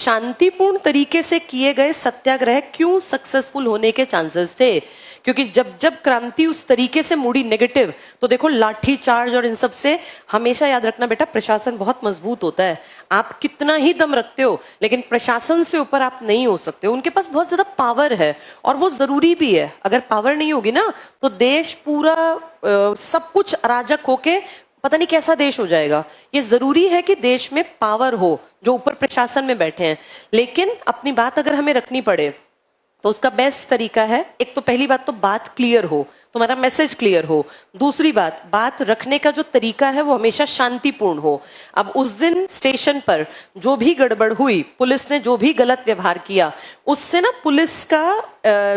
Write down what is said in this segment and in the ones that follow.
शांतिपूर्ण तरीके से किए गए सत्याग्रह क्यों सक्सेसफुल होने के चांसेस थे? क्योंकि जब जब क्रांति उस तरीके से मुड़ी नेगेटिव, तो देखो लाठी चार्ज और इन सब से हमेशा याद रखना बेटा, प्रशासन बहुत मजबूत होता है। आप कितना ही दम रखते हो, लेकिन प्रशासन से ऊपर आप नहीं हो सकते। उनके पास बहुत ज्यादा पावर है और वो जरूरी भी है। अगर पावर नहीं होगी ना, तो देश पूरा सब कुछ अराजक होके पता नहीं कैसा देश हो जाएगा। ये जरूरी है कि देश में पावर हो, जो ऊपर प्रशासन में बैठे हैं। लेकिन अपनी बात अगर हमें रखनी पड़े तो उसका बेस्ट तरीका है, एक तो पहली बात तो बात क्लियर हो, तुम्हारा मैसेज क्लियर हो। दूसरी बात रखने का जो तरीका है वो हमेशा शांतिपूर्ण हो। अब उस दिन स्टेशन पर जो भी गड़बड़ हुई, पुलिस ने जो भी गलत व्यवहार किया, उससे ना पुलिस का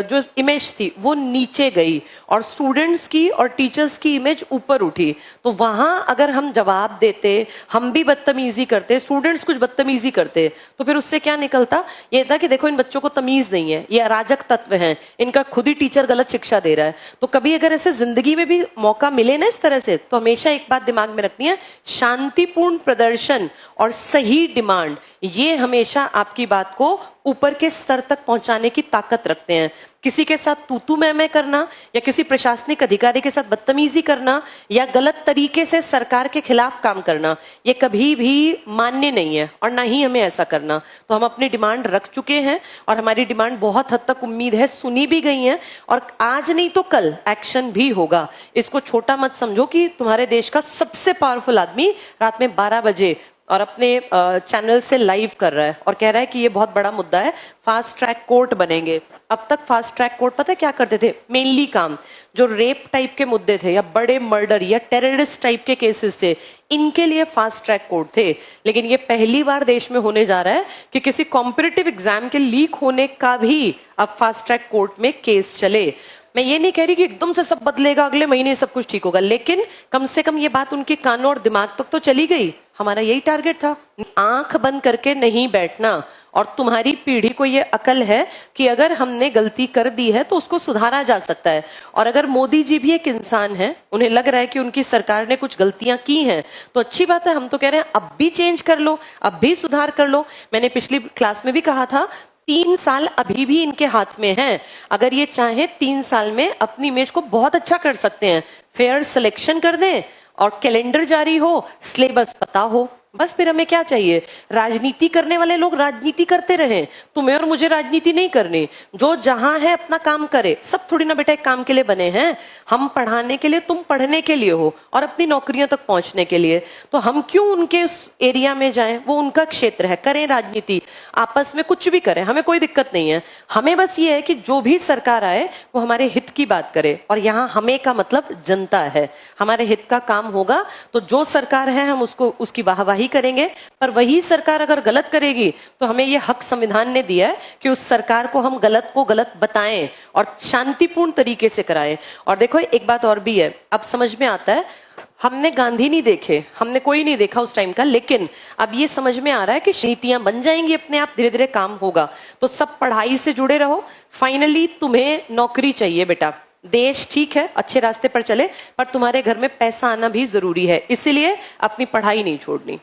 जो इमेज थी वो नीचे गई और स्टूडेंट्स की और टीचर्स की इमेज ऊपर उठी। तो वहां अगर हम जवाब देते, हम भी बदतमीजी करते, स्टूडेंट्स कुछ बदतमीजी करते, तो फिर उससे क्या निकलता? ये था कि देखो इन बच्चों को तमीज नहीं है, ये अराजक तत्व हैं, इनका खुद ही टीचर गलत शिक्षा दे रहा है। तो कभी अगर ऐसे जिंदगी में भी मौका मिले ना इस तरह से, तो हमेशा एक बात दिमाग में रखनी है, शांतिपूर्ण प्रदर्शन और सही डिमांड, ये हमेशा आपकी बात को ऊपर के स्तर तक पहुंचाने की ताकत रखते हैं। किसी के साथ तू मैं करना या किसी प्रशासनिक अधिकारी के साथ बदतमीजी करना या गलत तरीके से सरकार के खिलाफ काम करना, ये कभी भी मान्य नहीं है और ना ही हमें ऐसा करना। तो हम अपनी डिमांड रख चुके हैं और हमारी डिमांड बहुत हद तक उम्मीद है सुनी भी गई है, और आज नहीं तो कल एक्शन भी होगा। इसको छोटा मत समझो कि तुम्हारे देश का सबसे पावरफुल आदमी रात में 12 बजे और अपने चैनल से लाइव कर रहा है और कह रहा है कि ये बहुत बड़ा मुद्दा है, फास्ट ट्रैक कोर्ट बनेंगे। अब तक फास्ट ट्रैक कोर्ट पता है क्या करते थे? मेनली काम जो रेप टाइप के मुद्दे थे या बड़े मर्डर या टेररिस्ट टाइप के केसेस थे, इनके लिए फास्ट ट्रैक कोर्ट थे। लेकिन ये पहली बार देश में होने जा रहा है कि किसी कॉम्पिटिटिव एग्जाम के लीक होने का भी अब फास्ट ट्रैक कोर्ट में केस चले। मैं ये नहीं कह रही कि एकदम से सब बदलेगा, अगले महीने सब कुछ ठीक होगा, लेकिन कम से कम ये बात उनके कानों और दिमाग तक तो चली गई। हमारा यही टारगेट था। आंख बंद करके नहीं बैठना, और तुम्हारी पीढ़ी को ये अकल है कि अगर हमने गलती कर दी है तो उसको सुधारा जा सकता है। और अगर मोदी जी भी एक इंसान है, उन्हें लग रहा है कि उनकी सरकार ने कुछ गलतियां की हैं, तो अच्छी बात है। हम तो कह रहे हैं अब भी चेंज कर लो, अब भी सुधार कर लो। मैंने पिछली क्लास में भी कहा था, 3 साल अभी भी इनके हाथ में हैं। अगर ये चाहे 3 साल में अपनी इमेज को बहुत अच्छा कर सकते हैं। फेयर सिलेक्शन कर दें और कैलेंडर जारी हो, सिलेबस पता हो, बस फिर हमें क्या चाहिए? राजनीति करने वाले लोग राजनीति करते रहें, तुम्हें और मुझे राजनीति नहीं करनी। जो जहां है अपना काम करे। सब थोड़ी ना बेटा एक काम के लिए बने हैं, हम पढ़ाने के लिए, तुम पढ़ने के लिए हो और अपनी नौकरियों तक पहुंचने के लिए। तो हम क्यों उनके उस एरिया में जाएं? वो उनका क्षेत्र है, करें राजनीति, आपस में कुछ भी करें, हमें कोई दिक्कत नहीं है। हमें बस ये है कि जो भी सरकार आए वो हमारे हित की बात करे, और यहाँ हमें का मतलब जनता है। हमारे हित का काम होगा तो जो सरकार है हम उसको उसकी वाहवाही करेंगे। पर वही सरकार अगर गलत करेगी तो हमें यह हक संविधान ने दिया है कि उस सरकार को हम गलत को गलत बताएं और शांतिपूर्ण तरीके से कराएं। और देखो एक बात और भी है, अब समझ में आता है, हमने गांधी नहीं देखे, हमने कोई नहीं देखा उस टाइम का, लेकिन अब ये समझ में आ रहा है कि नीतियां बन जाएंगी अपने आप, धीरे धीरे काम होगा। तो सब पढ़ाई से जुड़े रहो। फाइनली तुम्हें नौकरी चाहिए बेटा, देश ठीक है अच्छे रास्ते पर चले, पर तुम्हारे घर में पैसा आना भी जरूरी है, इसीलिए अपनी पढ़ाई नहीं छोड़नी।